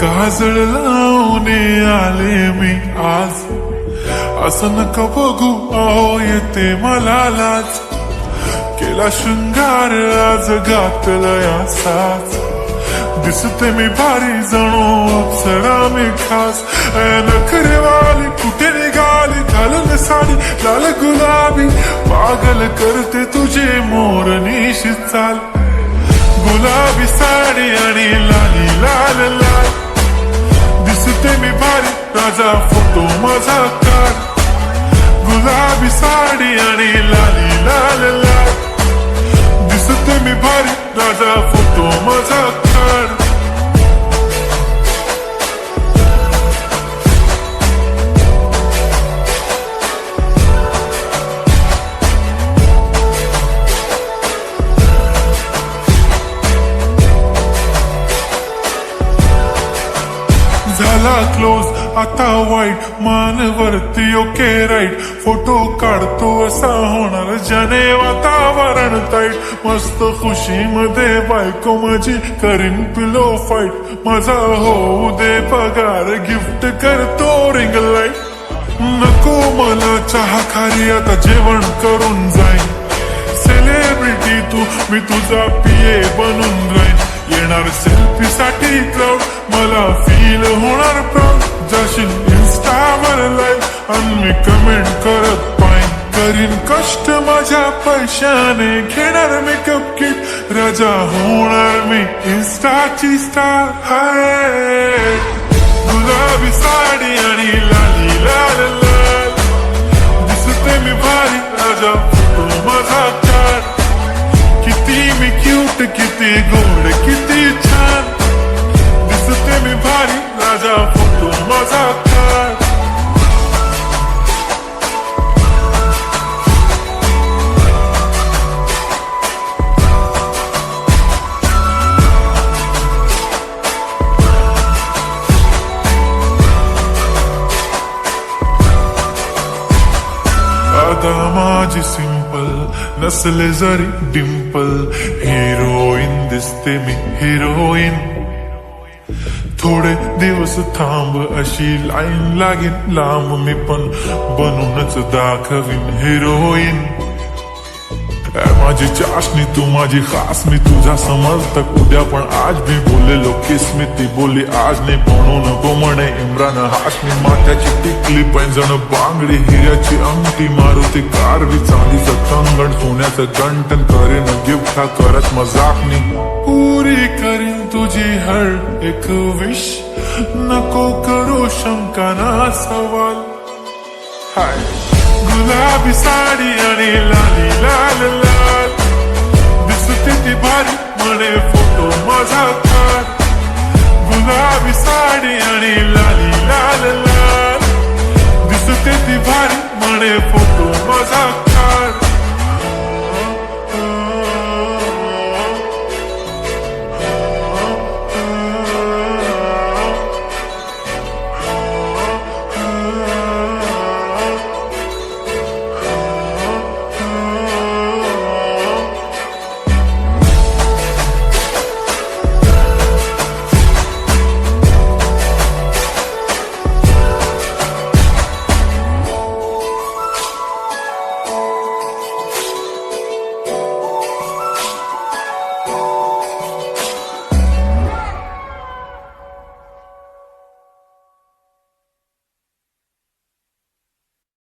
काजळ लावून आले मी आज, असं नका बघू अहो येते मला लाज. केला शृंगार आज घातलाय असाच, दिसते मी भारी जणू अप्सरा मी खास. नखरेवाली कुठे निघाली घालून साडी लाल गुलाबी, पागल करते तुझे मोरनीशी चाल. गुलाबी साडी आणि लाली लाल लाल, दिसते मी भारी राजा फोटो माझा काढ. गुलाबी साडी आणि लाली लाल लाल, दिसते मी भारी राजा फोटो माझा काढ. झाला क्लोज आता वाईट, मानवरती ओके राईट. फोटो काढतो असा होणार ज्याने वातावरण ताईट. मस्त खुशी मध्ये बायको माझी करीन पिलो फाईट. माझा होऊ दे पगार गिफ्ट करतो रिंग लाईट. नको मला चहा खारी आता जेवण करून जाईन. सेलिब्रिटी तू मी तुझा पिये बनून राहीन. येणार सेल्फी साठी क्राऊड मला फील होणार प्राऊड. जाशील इन्स्टावर लाईव्ह आणि मी कमेंट करत पाईन. करीन कष्ट माझ्या पैशाने घेणार मेकअप किट. राजा होणार मी इन्स्टाची स्टार. हाय गुलाबी साडी आणि लाली लाल लाल, दिसते मी भारी राजा फोटो माझा काढ. किती मी क्यूट किती गोड किती छान, दिसते मी भारी राजा फोटो माझा काढ. आता माझी सिंपल नसले जरी डिंपल, हिरोईन दिसते मी हिरोईन. थोडे दिवस थांब अशी लाईन लागेल लांब, मी पण बनूनच दाखवीन हिरोईन. माझी चाशनी तू माझी खास, मी तुझा समजतक उद्या पण आज मी बोललेलो किस्मी. ती बोली आज नाही म्हणून नको म्हणे इम्रान हाशमी. माथ्याची टिकली पैंजण बांगडी हिऱ्याची अंगठी, मारुती कारवी चांदीचं कंगण सोन्याचं गंटन. करेन गिफ्ट हा करत मजाकनी, पुरी करीन तुझी हर एक विश. नको करू शंका ना सवाल. हाय गुलाबी साडी आणि लाली लाल लाल, दिसते ती भारी म्हणे फोटो माझा काढ. गुलाबी साडी आणि लाली लाल लाल, दिसते ती भारी म्हणे फोटो माझा